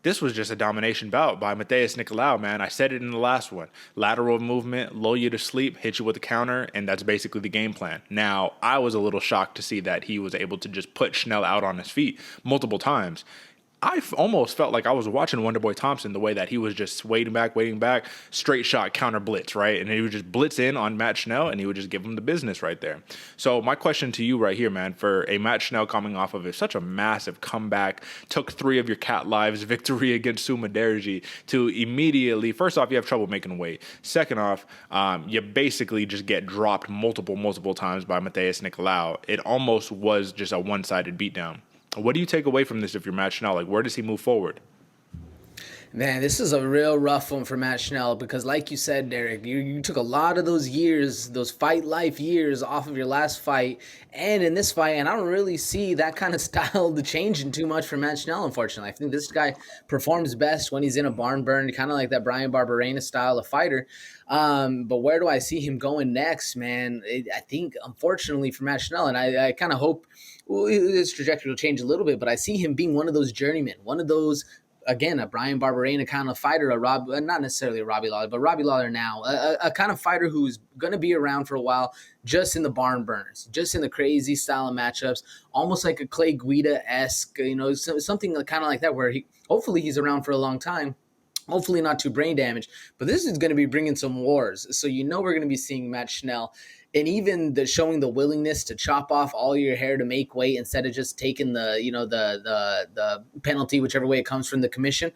This was just a domination bout by Matheus Nicolau, man. I said it in the last one. Lateral movement, lull you to sleep, hit you with a counter, and that's basically the game plan. Now, I was a little shocked to see that he was able to just put Schnell out on his feet multiple times. Almost felt like I was watching Wonderboy Thompson the way that he was just waiting back, straight shot, counter blitz, right? And he would just blitz in on Matt Schnell and he would just give him the business right there. So my question to you right here, man, for a Matt Schnell coming off of such a massive comeback, took 3 of your cat lives victory against Suma Derji to immediately, first off, you have trouble making weight. Second off, you basically just get dropped multiple times by Matheus Nicolau. It almost was just a one-sided beatdown. What do you take away from this if you're Matt Schnell? Like, where does he move forward? Man, this is a real rough one for Matt Schnell because, like you said, Derek, you took a lot of those years, those fight life years off of your last fight and in this fight, and I don't really see that kind of style changing too much for Matt Schnell, unfortunately. I think this guy performs best when he's in a barn burn, kind of like that Brian Barberena style of fighter. But where do I see him going next, man? I think, unfortunately, for Matt Schnell, and I kind of hope his trajectory will change a little bit, but I see him being one of those journeymen, one of those, again, a Brian Barberena kind of fighter, not necessarily a Robbie Lawler, but Robbie Lawler now, a kind of fighter who's going to be around for a while, just in the barn burners, just in the crazy style of matchups, almost like a Clay Guida-esque, something kind of like that, where hopefully he's around for a long time. Hopefully not too brain damaged, but this is going to be bringing some wars. So we're going to be seeing Matt Schnell, and even showing the willingness to chop off all your hair to make weight instead of just taking the penalty, whichever way it comes from the commission.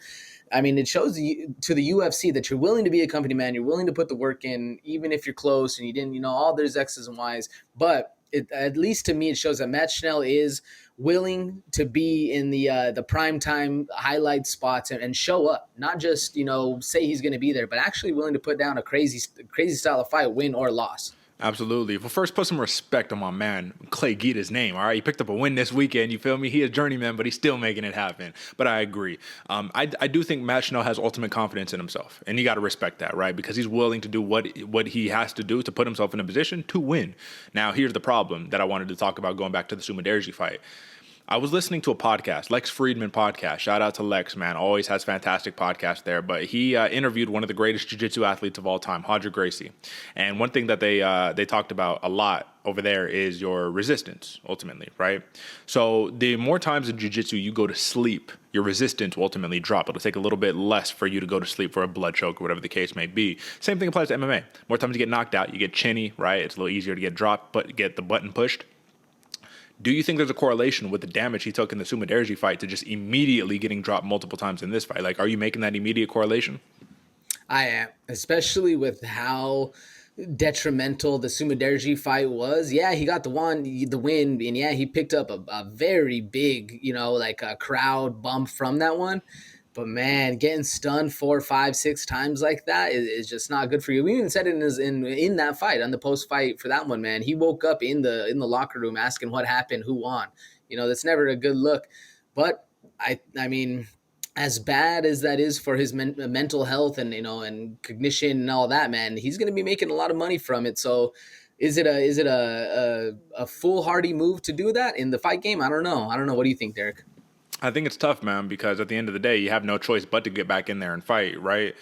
I mean, it shows to the UFC that you're willing to be a company man. You're willing to put the work in, even if you're close and you didn't, all there's X's and Y's. But at least to me, it shows that Matt Schnell is willing to be in the prime time highlight spots and show up, not just say he's going to be there, but actually willing to put down a crazy style of fight, win or loss. Absolutely. Well, first, put some respect on my man, Clay Guida's name, all right? He picked up a win this weekend, you feel me? He a journeyman, but he's still making it happen. But I agree. I do think Matt Schnell has ultimate confidence in himself, and you got to respect that, right? Because he's willing to do what he has to do to put himself in a position to win. Now, here's the problem that I wanted to talk about going back to the Suma Derji fight. I was listening to a podcast, Lex Friedman podcast. Shout out to Lex, man. Always has fantastic podcasts there. But he interviewed one of the greatest jiu-jitsu athletes of all time, Roger Gracie. And one thing that they talked about a lot over there is your resistance, ultimately, right? So the more times in jiu-jitsu you go to sleep, your resistance will ultimately drop. It'll take a little bit less for you to go to sleep for a blood choke or whatever the case may be. Same thing applies to MMA. More times you get knocked out, you get chinny, right? It's a little easier to get dropped, but get the button pushed. Do you think there's a correlation with the damage he took in the Suma Derji fight to just immediately getting dropped multiple times in this fight? Like, are you making that immediate correlation? I am, especially with how detrimental the Suma Derji fight was. Yeah, he got the win, and yeah, he picked up a very big, like a crowd bump from that one. But man, getting stunned 4, 5, 6 times like that is just not good for you. We even said it in that fight, on the post fight for that one, man. He woke up in the locker room asking what happened, who won. That's never a good look. But I mean, as bad as that is for his mental health and and cognition and all that, man, he's going to be making a lot of money from it. So is it a foolhardy move to do that in the fight game? I don't know. What do you think, Derek? I think it's tough, man, because at the end of the day, you have no choice but to get back in there and fight, right?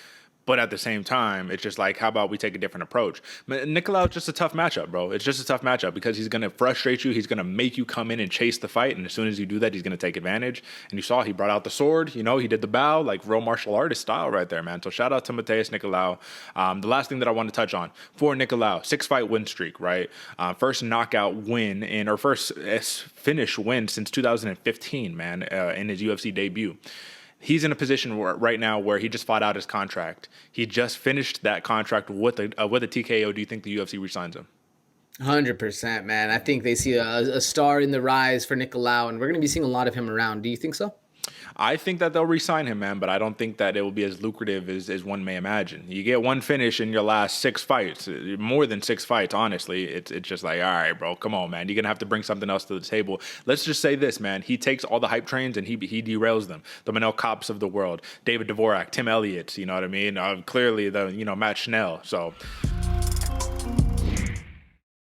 But at the same time, it's just like, how about we take a different approach? Nicolau is just a tough matchup, bro. It's just a tough matchup because he's going to frustrate you. He's going to make you come in and chase the fight. And as soon as you do that, he's going to take advantage. And you saw he brought out the sword. He did the bow, like real martial artist style right there, man. So shout out to Matheus Nicolau. The last thing that I want to touch on for Nicolau, 6-fight win streak, right? First knockout win or first finish win since 2015, man, in his UFC debut. He's in a position right now where he just fought out his contract. He just finished that contract with a TKO. Do you think the UFC re-signs him? 100%, man. I think they see a star in the rise for Nicolau, and we're going to be seeing a lot of him around. Do you think so? I think that they'll re-sign him, man, but I don't think that it will be as lucrative as one may imagine. You get one finish in your last 6 fights, more than 6 fights, honestly. It's just like, all right, bro, come on, man. You're going to have to bring something else to the table. Let's just say this, man. He takes all the hype trains and he derails them. The Manel Kopps of the world, David Dvorak, Tim Elliott, you know what I mean? Clearly, Matt Schnell. So